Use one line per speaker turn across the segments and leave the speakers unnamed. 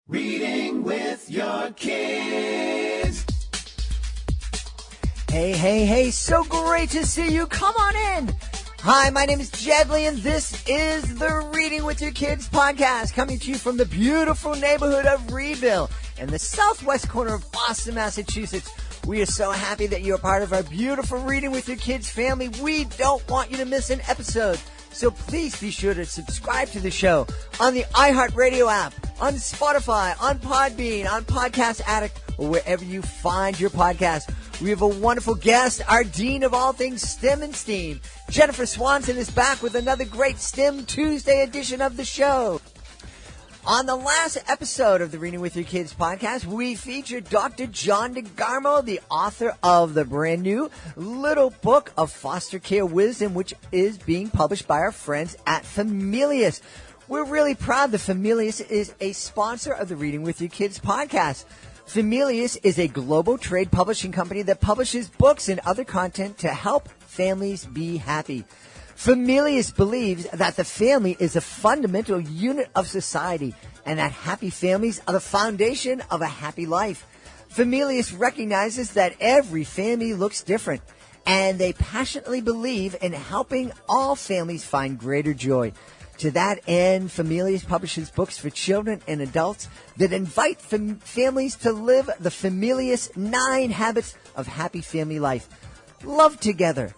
Reading with your kids.
Hey, so great to see you. Come on in. Hi, my name is Jedley, and this is the Reading with Your Kids podcast, coming to you from the beautiful neighborhood of Reedville in the southwest corner of Boston, Massachusetts. We are so happy that you're part of our beautiful Reading with Your Kids family. We don't want you to miss an episode. So please be sure to subscribe to the show on the iHeartRadio app, on Spotify, on Podbean, on Podcast Addict, or wherever you find your podcast. We have a wonderful guest, our dean of all things STEM and STEAM. Jennifer Swanson is back with another great STEM Tuesday edition of the show. On the last episode of the Reading with Your Kids podcast, we featured Dr. John DeGarmo, the author of the brand new little book of foster care wisdom, which is being published by our friends at Familius. We're really proud that Familius is a sponsor of the Reading with Your Kids podcast. Familius is a global trade publishing company that publishes books and other content to help families be happy. Familius believes that the family is a fundamental unit of society and that happy families are the foundation of a happy life. Familius recognizes that every family looks different, and they passionately believe in helping all families find greater joy. To that end, Familius publishes books for children and adults that invite families to live the Familius 9 habits of happy family life. Love together.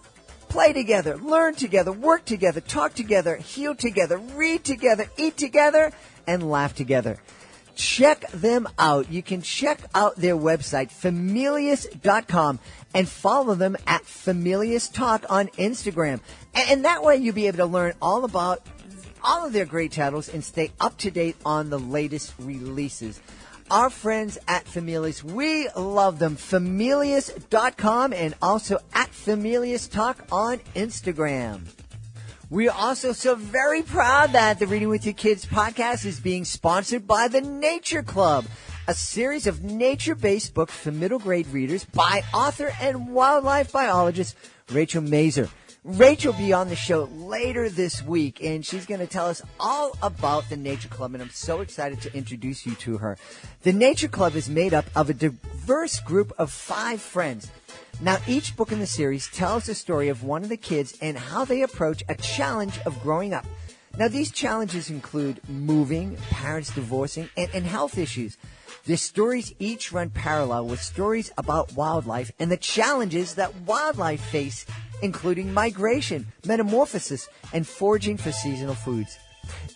Play together, learn together, work together, talk together, heal together, read together, eat together, and laugh together. Check them out. You can check out their website, Familius.com, and follow them at Familius Talk on Instagram. And that way you'll be able to learn all about all of their great titles and stay up to date on the latest releases. Our friends at Familius, we love them. Familius.com and also at Familius Talk on Instagram. We are also so very proud that the Reading with Your Kids podcast is being sponsored by the Nature Club, a series of nature-based books for middle grade readers by author and wildlife biologist Rachel Mazer. Rachel will be on the show later this week, and she's going to tell us all about the Nature Club, and I'm so excited to introduce you to her. The Nature Club is made up of a diverse group of 5 friends. Now, each book in the series tells the story of one of the kids and how they approach a challenge of growing up. Now, these challenges include moving, parents divorcing, and health issues. The stories each run parallel with stories about wildlife and the challenges that wildlife face, including migration, metamorphosis, and foraging for seasonal foods.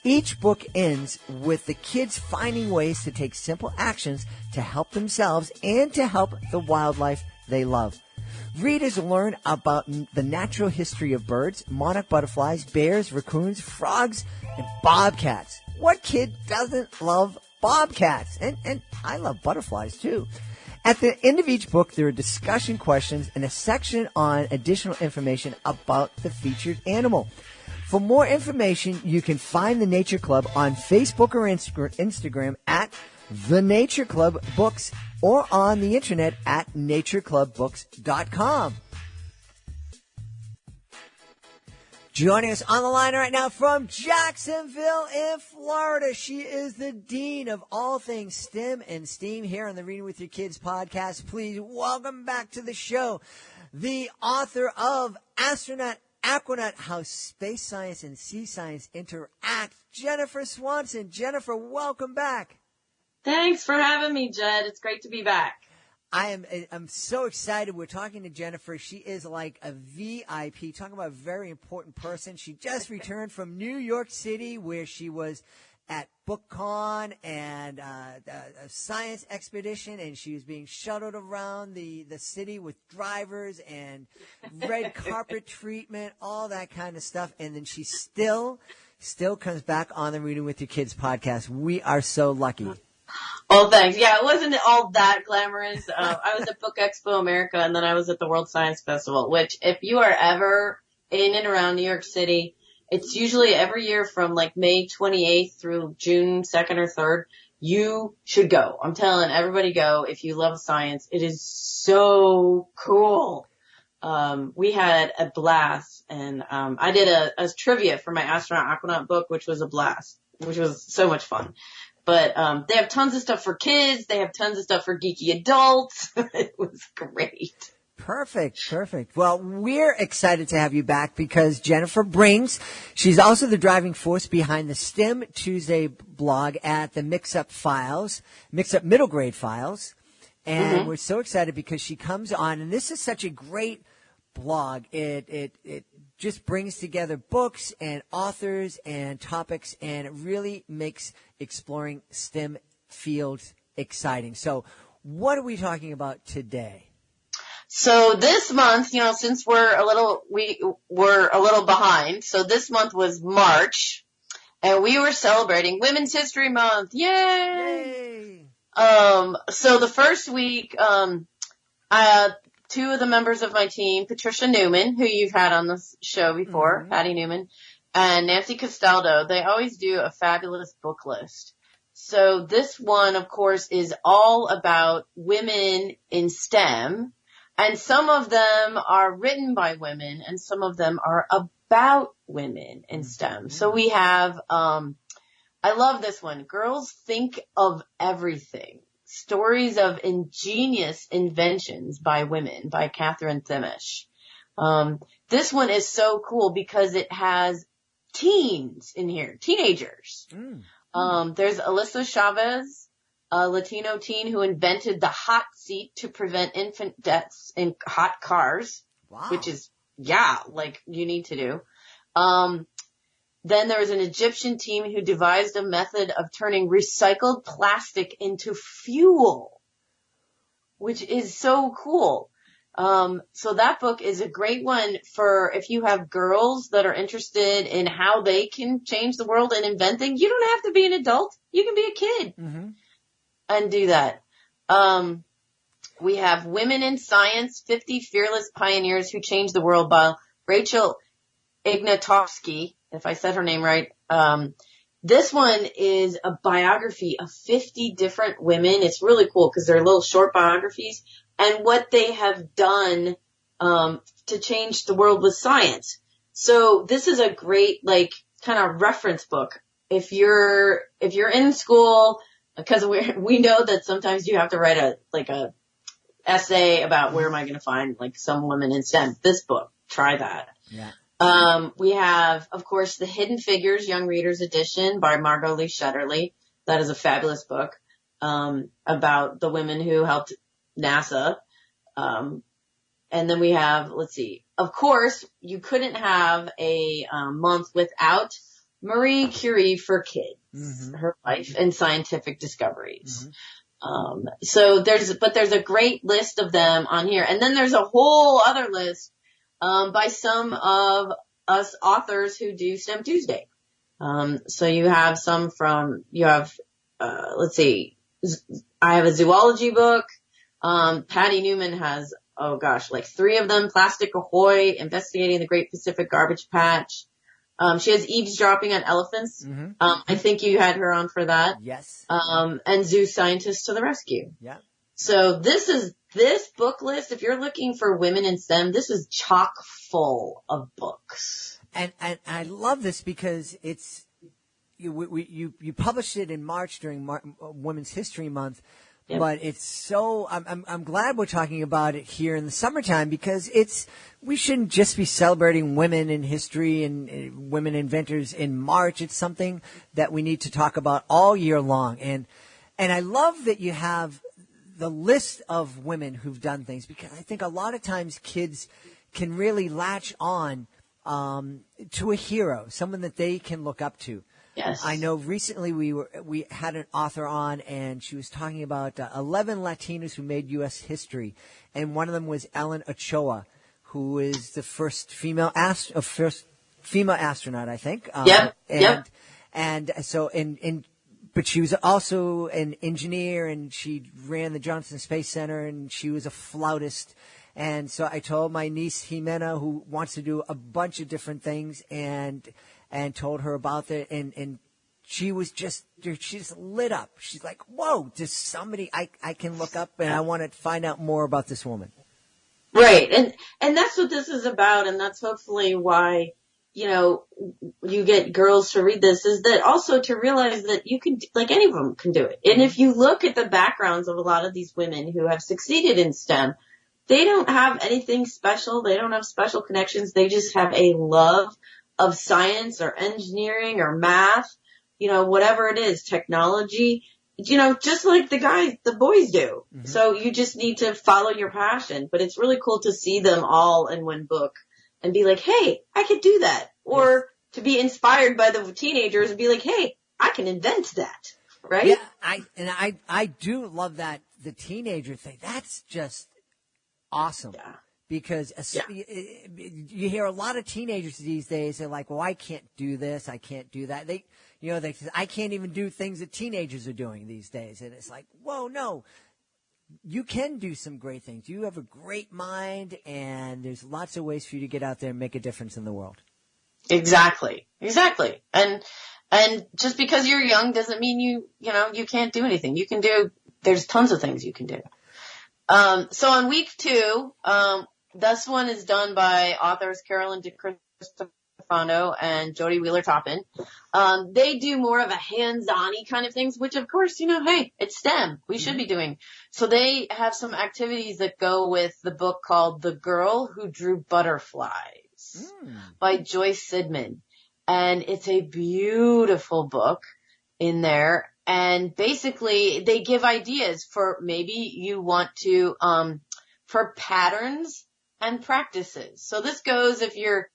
Each book ends with the kids finding ways to take simple actions to help themselves and to help the wildlife they love. Readers learn about the natural history of birds, monarch butterflies, bears, raccoons, frogs, and bobcats. What kid doesn't love bobcats? And I love butterflies too. At the end of each book, there are discussion questions and a section on additional information about the featured animal. For more information, you can find the Nature Club on Facebook or Instagram at The Nature Club Books or on the internet at natureclubbooks.com. Joining us on the line right now from Jacksonville in Florida, she is the dean of all things STEM and STEAM here on the Reading with Your Kids podcast. Please welcome back to the show the author of Astronaut, Aquanaut, How Space Science and Sea Science Interact, Jennifer Swanson. Jennifer, welcome back.
Thanks for having me, Jed. It's great to be back.
I'm so excited. We're talking to Jennifer. She is like a VIP, talking about a very important person. She just returned from New York City, where she was at BookCon and a science expedition, and she was being shuttled around the city with drivers and red carpet treatment, all that kind of stuff. And then she still comes back on the Reading with Your Kids podcast. We are so lucky.
Oh, thanks. Yeah, it wasn't all that glamorous. I was at Book Expo America, and then I was at the World Science Festival, which if you are ever in and around New York City, it's usually every year from like May 28th through June 2nd or 3rd. You should go. I'm telling everybody go if you love science. It is so cool. We had a blast, and I did a trivia for my Astronaut Aquanaut book, which was a blast, which was so much fun. But they have tons of stuff for kids. They have tons of stuff for geeky adults. It was great.
Perfect. Well, we're excited to have you back because Jennifer brings, she's also the driving force behind the STEM Tuesday blog at the Mix Up Middle Grade Files. And we're so excited because she comes on, and this is such a great blog. It just brings together books and authors and topics, and it really makes exploring STEM fields exciting. So what are we talking about today?
So this month, since we're a little behind. So this month was March, and we were celebrating Women's History Month. Yay! So the first week, two of the members of my team, Patricia Newman, who you've had on the show before, Patty Newman, and Nancy Castaldo, they always do a fabulous book list. So this one, of course, is all about women in STEM. And some of them are written by women, and some of them are about women in STEM. So we have, I love this one. Girls Think of Everything. Stories of Ingenious Inventions by Women by Catherine Thimish. This one is so cool because it has teens in here, teenagers. There's Alyssa Chavez, a Latino teen who invented the hot seat to prevent infant deaths in hot cars. Wow. Which is, you need to do. Then there was an Egyptian team who devised a method of turning recycled plastic into fuel, which is so cool. So that book is a great one for if you have girls that are interested in how they can change the world and invent things. You don't have to be an adult. You can be a kid. And do that. We have Women in Science, 50 Fearless Pioneers Who Changed the World by Rachel Ignatowski, if I said her name right. This one is a biography of 50 different women. It's really cool because they're little short biographies and what they have done to change the world with science. So this is a great kind of reference book. If you're in school, because we know that sometimes you have to write a essay about where am I going to find some women in STEM. This book, try that. Yeah. We have, of course, The Hidden Figures Young Readers Edition by Margot Lee Shetterly. That is a fabulous book about the women who helped NASA. And then we have, of course, you couldn't have a month without Marie Curie for Kids, her life and scientific discoveries. So there's a great list of them on here. And then there's a whole other list, by some of us authors who do STEM Tuesday. So you have I have a zoology book. Patty Newman has, 3 of them. Plastic Ahoy, Investigating the Great Pacific Garbage Patch. She has Eavesdropping on Elephants. I think you had her on for that.
Yes.
And Zoo Scientists to the Rescue.
Yeah.
So this book list, if you're looking for women in STEM, this is chock full of books.
And I love this because it's, you published it in March during Women's History Month. Yep. But it's so, I'm glad we're talking about it here in the summertime because we shouldn't just be celebrating women in history and women inventors in March. It's something that we need to talk about all year long. And I love that you have the list of women who've done things because I think a lot of times kids can really latch on, to a hero, someone that they can look up to.
Yes.
I know recently we had an author on and she was talking about 11 Latinos who made U.S. history, and one of them was Ellen Ochoa, who is the first female astronaut, I think. But she was also an engineer and she ran the Johnson Space Center and she was a flautist. And so I told my niece Jimena, who wants to do a bunch of different things, and told her about that, and she just lit up. She's like, whoa, there's somebody I can look up, and I want to find out more about this woman.
Right. And that's what this is about. And that's hopefully why you get girls to read this, is that also to realize that you can, like, any of them can do it. And if you look at the backgrounds of a lot of these women who have succeeded in STEM, they don't have anything special. They don't have special connections. They just have a love of science or engineering or math, whatever it is, technology, just like the boys do. Mm-hmm. So you just need to follow your passion. But it's really cool to see them all in one book and be like, hey, I could do that. Or to be inspired by the teenagers and be like, hey, I can invent that. Right?
Yeah, I do love that, the teenager thing. That's just awesome. Yeah. Because you hear a lot of teenagers these days, they're like, well, I can't do this, I can't do that. They say, I can't even do things that teenagers are doing these days. And it's like, whoa, no. You can do some great things. You have a great mind, and there's lots of ways for you to get out there and make a difference in the world. Exactly.
And just because you're young doesn't mean you can't do anything. There's tons of things you can do. So on week 2, this one is done by authors Carolyn DeCristofano and Jody Wheeler-Toppin. They do more of a hands-on-y kind of things, which of course, hey, it's STEM. We should be doing. So they have some activities that go with the book called The Girl Who Drew Butterflies by Joyce Sidman. And it's a beautiful book in there. And basically they give ideas for maybe you want to, for patterns and practices. So this goes if you're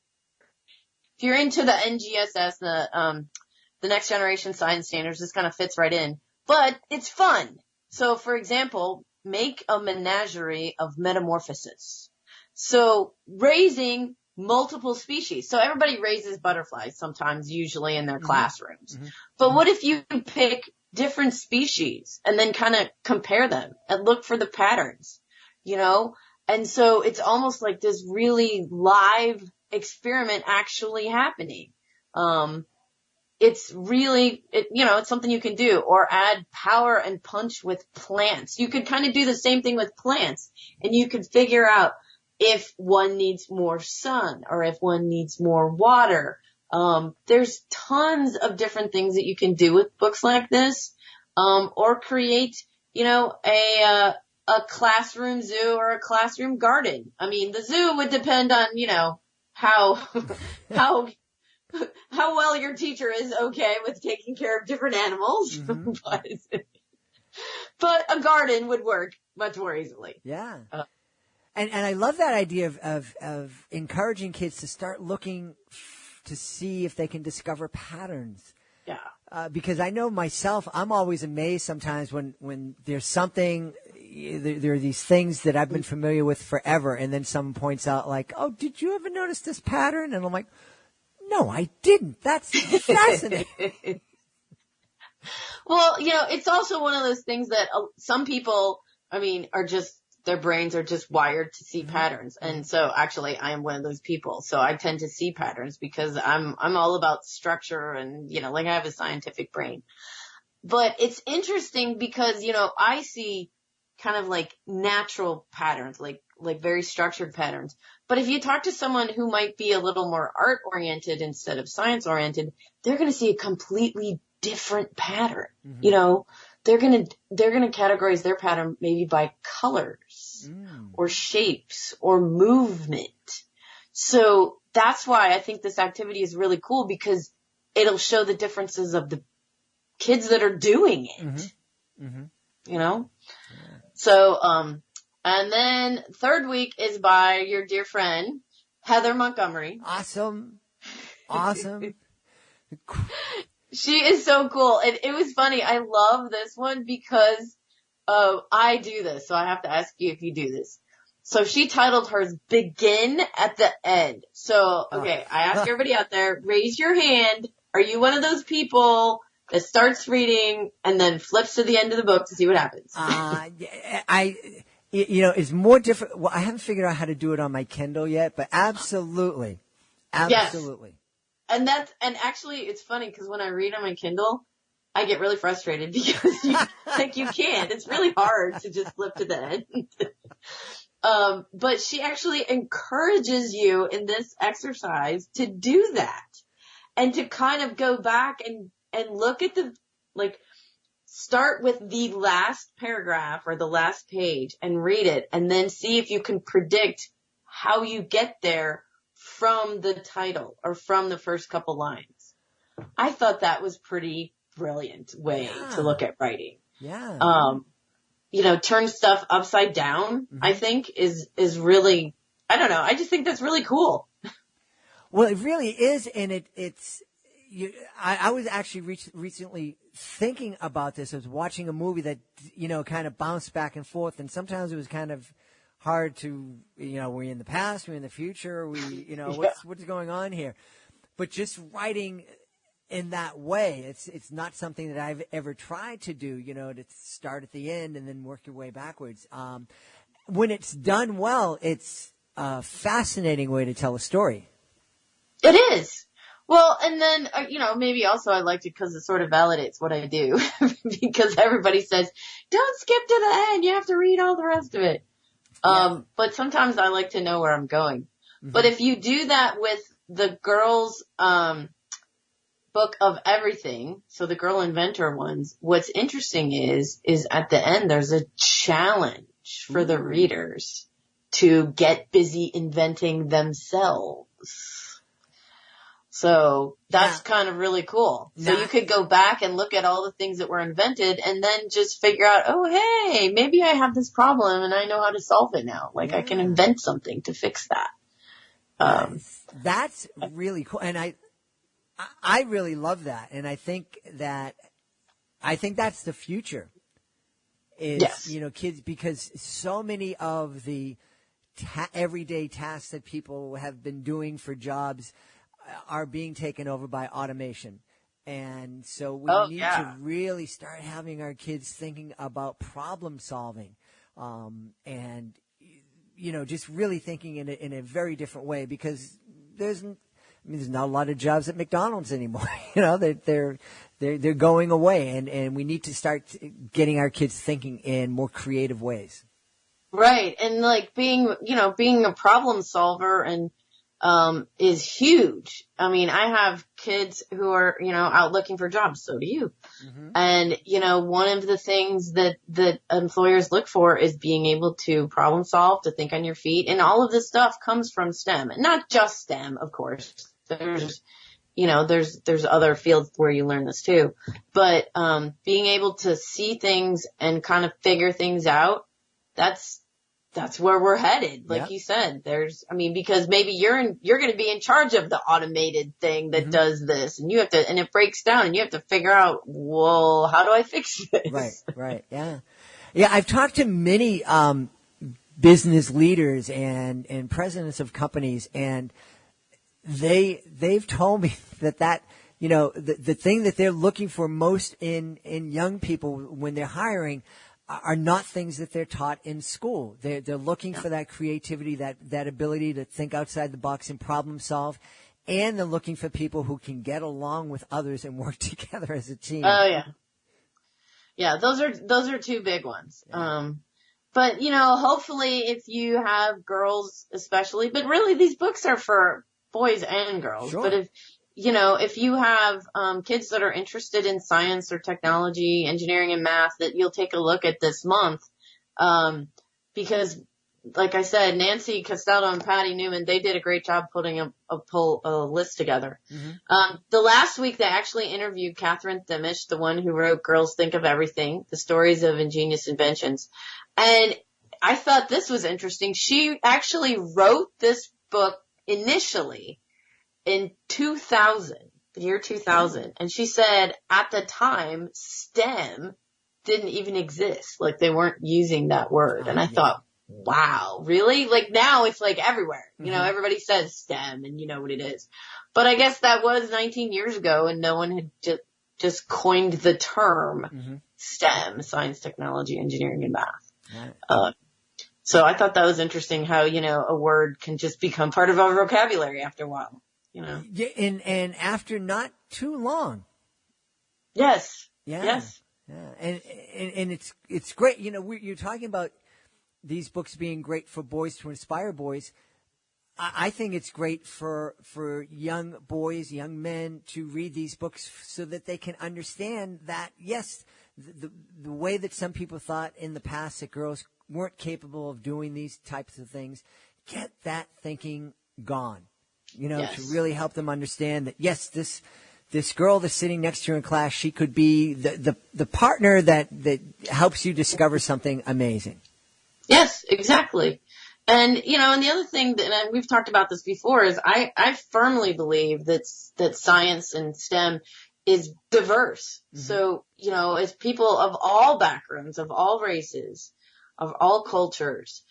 into the NGSS, the Next Generation Science Standards, this kind of fits right in. But it's fun. So, for example, make a menagerie of metamorphosis. So, raising multiple species. So, everybody raises butterflies sometimes, usually in their classrooms. Mm-hmm. But what if you pick different species and then kind of compare them and look for the patterns, And so, it's almost like this really live experiment actually happening. It's really, it's something you can do, or add power and punch with plants. You could kind of do the same thing with plants, and you could figure out if one needs more sun or if one needs more water. There's tons of different things that you can do with books like this, or create, a classroom zoo or a classroom garden. I mean, the zoo would depend on, how well your teacher is okay with taking care of different animals. Mm-hmm. But a garden would work much more easily.
Yeah. And I love that idea of encouraging kids to start looking to see if they can discover patterns.
Yeah.
Because I know myself, I'm always amazed sometimes when there's something, there are these things that I've been familiar with forever, and then someone points out like, oh, did you ever notice this pattern? And I'm like, no, I didn't. That's fascinating.
Well, it's also one of those things that some people, their brains are just wired to see patterns. And so actually I am one of those people. So I tend to see patterns because I'm all about structure and, I have a scientific brain. But it's interesting because, I see kind of like natural patterns, like very structured patterns. But if you talk to someone who might be a little more art oriented instead of science oriented, they're going to see a completely different pattern. Mm-hmm. They're going to categorize their pattern maybe by colors or shapes or movement. So that's why I think this activity is really cool, because it'll show the differences of the kids that are doing it. Mm-hmm. Mm-hmm. Yeah. So, and then third week is by your dear friend, Heather Montgomery.
Awesome.
She is so cool. And it was funny. I love this one because I do this. So I have to ask you if you do this. So she titled hers Begin at the End. So, okay, I ask everybody out there, raise your hand. Are you one of those people that starts reading and then flips to the end of the book to see what happens?
It's more different. Well, I haven't figured out how to do it on my Kindle yet, but absolutely.
Yes. And actually it's funny because when I read on my Kindle, I get really frustrated because you can't. It's really hard to just flip to the end. But she actually encourages you in this exercise to do that and to kind of go back and look at start with the last paragraph or the last page and read it and then see if you can predict how you get there from the title or from the first couple lines. I thought that was pretty brilliant way to look at writing.
Yeah.
Turn stuff upside down, I think is really, I don't know. I just think that's really cool.
Well, it really is. And I was actually recently thinking about this. I was watching a movie that, kind of bounced back and forth. And sometimes it was kind of hard to, we're in the past, we're in the future, what's going on here? But just writing in that way, it's not something that I've ever tried to do, to start at the end and then work your way backwards. When it's done well, it's a fascinating way to tell a story.
It is. Well, and then, maybe also I liked it because it sort of validates what I do because everybody says, don't skip to the end. You have to read all the rest of it.
Yeah.
But sometimes I like to know where I'm going. Mm-hmm. But if you do that with the girls, book of everything, so the Girl Inventor ones, what's interesting is at the end there's a challenge for the readers to get busy inventing themselves. So that's kind of really cool. So you could go back and look at all the things that were invented and then just figure out, oh, hey, maybe I have this problem and I know how to solve it now. I can invent something to fix that.
That's really cool. And I really love that. And I think that's the future is, kids, because so many of the everyday tasks that people have been doing for jobs are being taken over by automation. And so we need to really start having our kids thinking about problem solving, and, just really thinking in a very different way, because there's not a lot of jobs at McDonald's anymore. They're going away, and we need to start getting our kids thinking in more creative ways.
Right. And being a problem solver and is huge. I mean, I have kids who are, out looking for jobs. So do you. Mm-hmm. And, one of the things that employers look for is being able to problem solve, to think on your feet. And all of this stuff comes from STEM. And not just STEM, of course. There's other fields where you learn this too. But, being able to see things and kind of figure things out, that's where we're headed. Like you said, because maybe you're going to be in charge of the automated thing that does this, and and it breaks down and you have to figure out, well, how do I fix this?
Right. Yeah. Yeah. I've talked to many, business leaders and presidents of companies, and they've told me that, the thing that they're looking for most in young people when they're hiring are not things that they're taught in school. They're looking for that creativity, that ability to think outside the box and problem solve. And they're looking for people who can get along with others and work together as a team.
Oh, yeah. Yeah, those are two big ones. Yeah. But, hopefully if you have girls especially, but really these books are for boys and girls. Sure. But if you have kids that are interested in science or technology, engineering and math, that you'll take a look at this month. Because like I said, Nancy Castaldo and Patty Newman, they did a great job putting a list together. Mm-hmm. The last week they actually interviewed Catherine Thimish, the one who wrote Girls Think of Everything, the stories of ingenious inventions. And I thought this was interesting. She actually wrote this book initially in 2000, the year 2000. And she said at the time, STEM didn't even exist. They weren't using that word. And I thought, wow, really? Now it's everywhere. Everybody says STEM and you know what it is. But I guess that was 19 years ago and no one had just coined the term STEM, science, technology, engineering, and math. Right. So I thought that was interesting how, a word can just become part of our vocabulary after a while.
Yeah, and after not too long.
Yes.
Yeah. Yes. Yeah. And it's great. You're talking about these books being great for boys to inspire boys, I think it's great for young boys, young men to read these books so that they can understand that, yes, the way that some people thought in the past that girls weren't capable of doing these types of things, get that thinking gone, to really help them understand that, yes, this girl that's sitting next to you in class, she could be the partner that helps you discover something amazing.
Yes, exactly. And, and the other thing and we've talked about this before is I firmly believe that science and STEM is diverse. Mm-hmm. So, as people of all backgrounds, of all races, of all cultures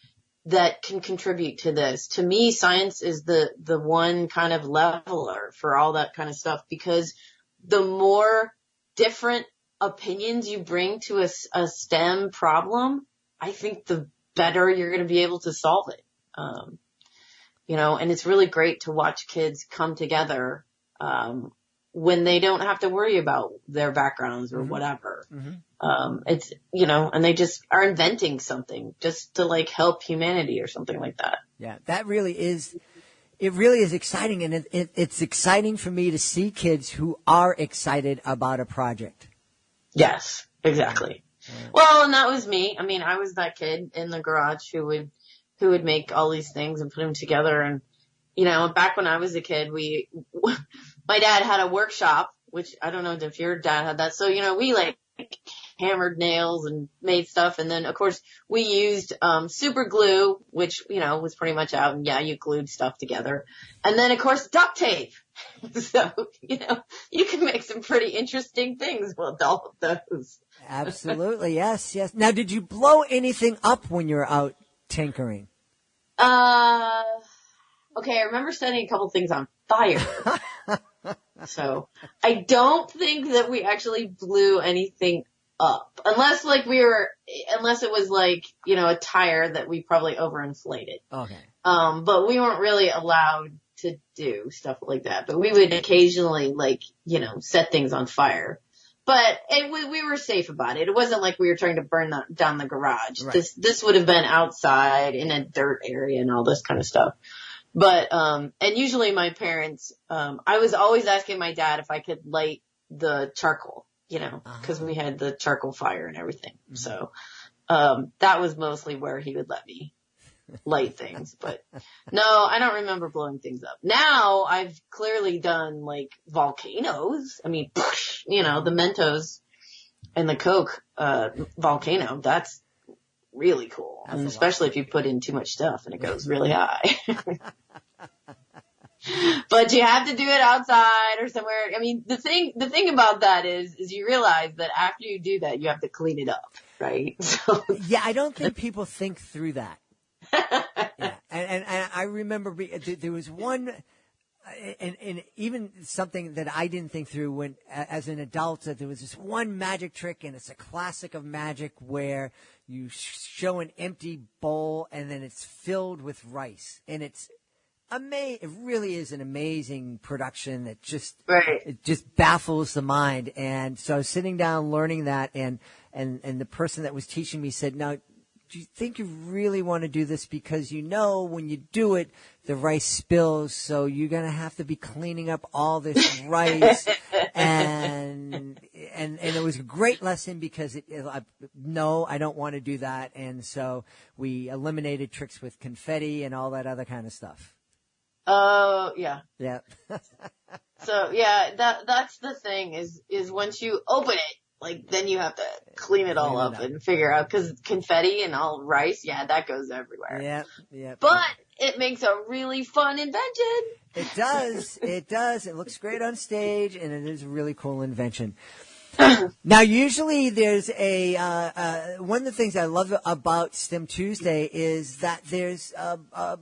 that can contribute to this, to me, science is the one kind of leveler for all that kind of stuff, because the more different opinions you bring to a STEM problem, I think the better you're going to be able to solve it. And it's really great to watch kids come together, when they don't have to worry about their backgrounds or whatever. Mm-hmm. It's, and they just are inventing something just to help humanity or something like that.
Yeah, it really is exciting. And it's exciting for me to see kids who are excited about a project.
Yes, exactly. Well, and that was me. I mean, I was that kid in the garage who would make all these things and put them together. And, back when I was a kid, my dad had a workshop, which I don't know if your dad had that. So, we hammered nails and made stuff. And then, of course, we used super glue, which, was pretty much out. And yeah, you glued stuff together. And then, of course, duct tape. So, you can make some pretty interesting things with all of those.
Absolutely. Yes. Now, did you blow anything up when you were out tinkering?
Okay, I remember setting a couple things on fire. So I don't think that we actually blew anything up, unless it was a tire that we probably overinflated. Okay. But we weren't really allowed to do stuff like that. But we would occasionally set things on fire. But we were safe about it. It wasn't like we were trying to burn down the garage. Right. This would have been outside in a dirt area and all this kind of stuff. But, and usually my parents, I was always asking my dad if I could light the charcoal, cause we had the charcoal fire and everything. Mm-hmm. So, that was mostly where he would let me light things. But no, I don't remember blowing things up. Now I've clearly done volcanoes. I mean, the Mentos and the Coke, volcano, that's really cool. And especially if you put in too much stuff and it goes really high. But you have to do it outside or somewhere. I mean, the thing about that is you realize that after you do that, you have to clean it up, right? So.
Yeah, I don't think people think through that. Yeah. And I remember there was one, and even something that I didn't think through when, as an adult, that there was this one magic trick, and it's a classic of magic where you show an empty bowl and then it's filled with rice, and it's it really is an amazing production that it just baffles the mind. And so I was sitting down learning that, and the person that was teaching me said, "Now, do you think you really want to do this? Because when you do it, the rice spills, so you're going to have to be cleaning up all this rice." and it was a great lesson because no, I don't want to do that. And so we eliminated tricks with confetti and all that other kind of stuff.
Oh, yeah.
Yeah.
So, yeah, that's the thing is once you open it, then you have to clean it all up and figure out, because confetti and all rice, yeah, that goes everywhere. Yeah. But it makes a really fun invention.
It does. It does. It looks great on stage, and it is a really cool invention. Now, usually there's one of the things I love about STEM Tuesday is that there's a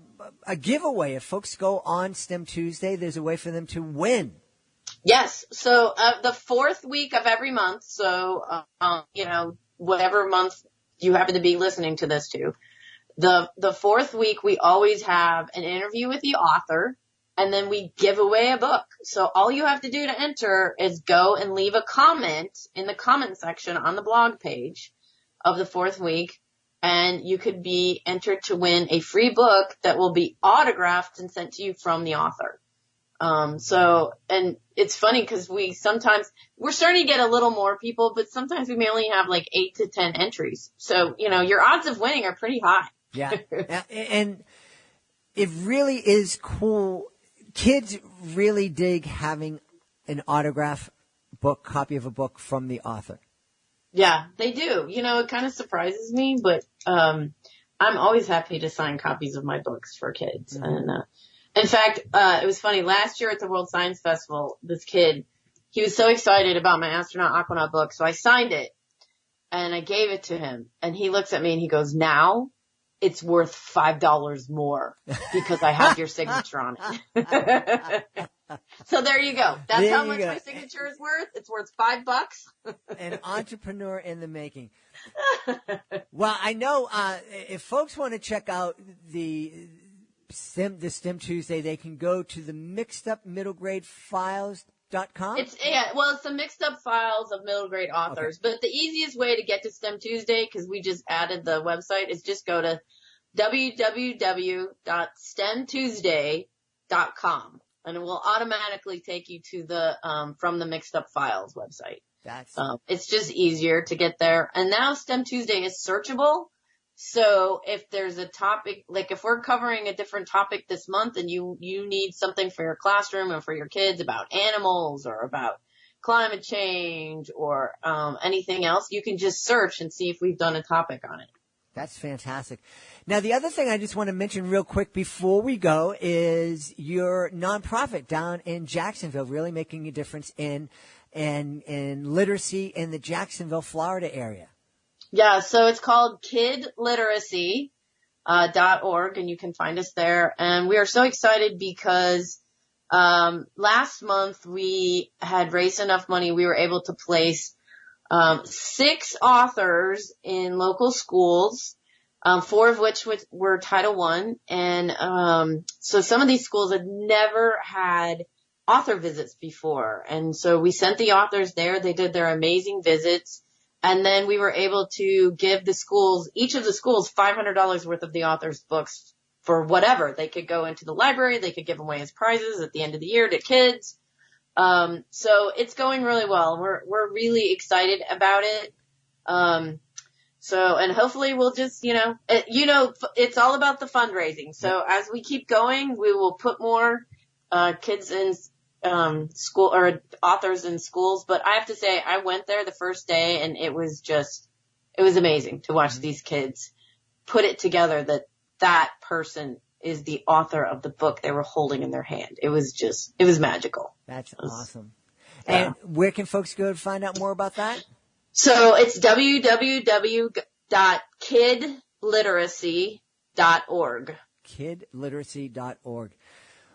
giveaway. If folks go on STEM Tuesday, there's a way for them to win.
Yes. So, the fourth week of every month. So, whatever month you happen to be listening to this to, the fourth week, we always have an interview with the author, and then we give away a book. So all you have to do to enter is go and leave a comment in the comment section on the blog page of the fourth week. and you could be entered to win a free book that will be autographed and sent to you from the author. And it's funny because we're starting to get a little more people, but sometimes we may only have like 8 to 10 entries. So, your odds of winning are pretty high.
Yeah. And it really is cool. Kids really dig having an autograph copy of a book from the author.
Yeah, they do. It kind of surprises me, but, I'm always happy to sign copies of my books for kids. Mm-hmm. And, in fact, it was funny. Last year at the World Science Festival, this kid, he was so excited about my Astronaut Aquanaut book, so I signed it and I gave it to him. And he looks at me and he goes, "Now it's worth $5 more because I have your signature on it." So there you go. That's how much my signature is worth. It's worth $5.
An entrepreneur in the making. Well, I know if folks want to check out the STEM Tuesday, they can go to the mixedupmiddlegradefiles.com.
It's the mixed up files of middle grade authors. Okay. But the easiest way to get to STEM Tuesday, because we just added the website, is just go to www.stemtuesday.com, and it will automatically take you to the from the mixed up files website. It's just easier to get there. And now STEM Tuesday is searchable. So if there's a topic, like if we're covering a different topic this month and you need something for your classroom or for your kids about animals or about climate change or anything else, you can just search and see if we've done a topic on it.
That's fantastic. Now, the other thing I just want to mention real quick before we go is your nonprofit down in Jacksonville, really making a difference in literacy in the Jacksonville, Florida area.
Yeah, so it's called kidliteracy.org, and you can find us there. And we are so excited because last month we had raised enough money. We were able to place 6 authors in local schools, 4 of which were Title I. And so some of these schools had never had author visits before. And so we sent the authors there. They did their amazing visits. And then we were able to give each of the schools $500 worth of the author's books for whatever. They could go into the library. They could give away as prizes at the end of the year to kids. So it's going really well. We're really excited about it. And hopefully we'll just, it's all about the fundraising. So as we keep going, we will put more, kids in, school or authors in schools. But I have to say, I went there the first day and it was amazing to watch these kids put it together that person is the author of the book they were holding in their hand. It was magical.
That's awesome. And where can folks go to find out more about that?
So it's www.kidliteracy.org.
Kidliteracy.org.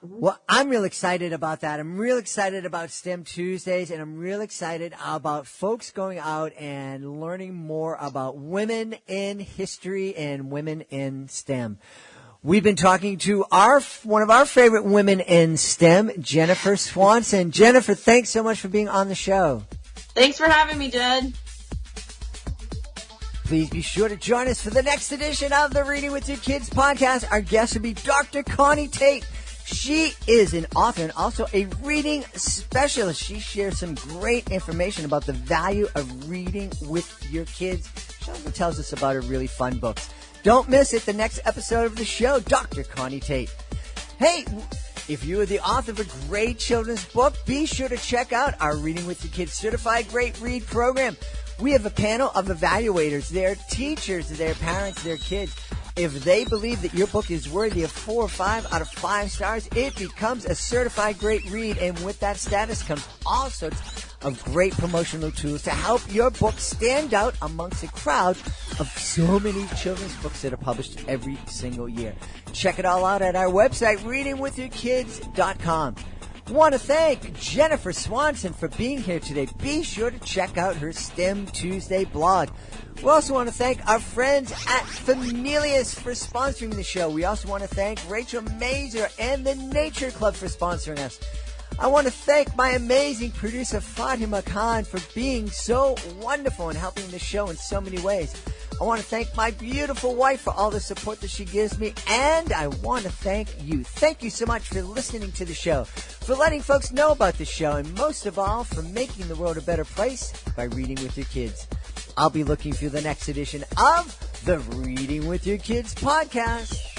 Well, I'm real excited about that. I'm real excited about STEM Tuesdays, and I'm real excited about folks going out and learning more about women in history and women in STEM. We've been talking to one of our favorite women in STEM, Jennifer Swanson. Jennifer, thanks so much for being on the show.
Thanks for having me, Jed.
Please be sure to join us for the next edition of the Reading with Your Kids podcast. Our guest will be Dr. Connie Tate. She is an author and also a reading specialist. She shares some great information about the value of reading with your kids. She also tells us about her really fun books. Don't miss it, the next episode of the show, Dr. Connie Tate. Hey, if you are the author of a great children's book, be sure to check out our Reading with Your Kids Certified Great Read program. We have a panel of evaluators. They're teachers, they're parents, they're kids. If they believe that your book is worthy of 4 or 5 out of 5 stars, it becomes a certified great read. And with that status comes all sorts of great promotional tools to help your book stand out amongst a crowd of so many children's books that are published every single year. Check it all out at our website, readingwithyourkids.com. Want to thank Jennifer Swanson for being here today. Be sure to check out her STEM Tuesday blog. We also want to thank our friends at Familius for sponsoring the show. We also want to thank Rachel Mazer and the Nature Club for sponsoring us. I want to thank my amazing producer, Fatima Khan, for being so wonderful and helping the show in so many ways. I want to thank my beautiful wife for all the support that she gives me, and I want to thank you. Thank you so much for listening to the show, for letting folks know about the show, and most of all, for making the world a better place by reading with your kids. I'll be looking for the next edition of the Reading with Your Kids podcast.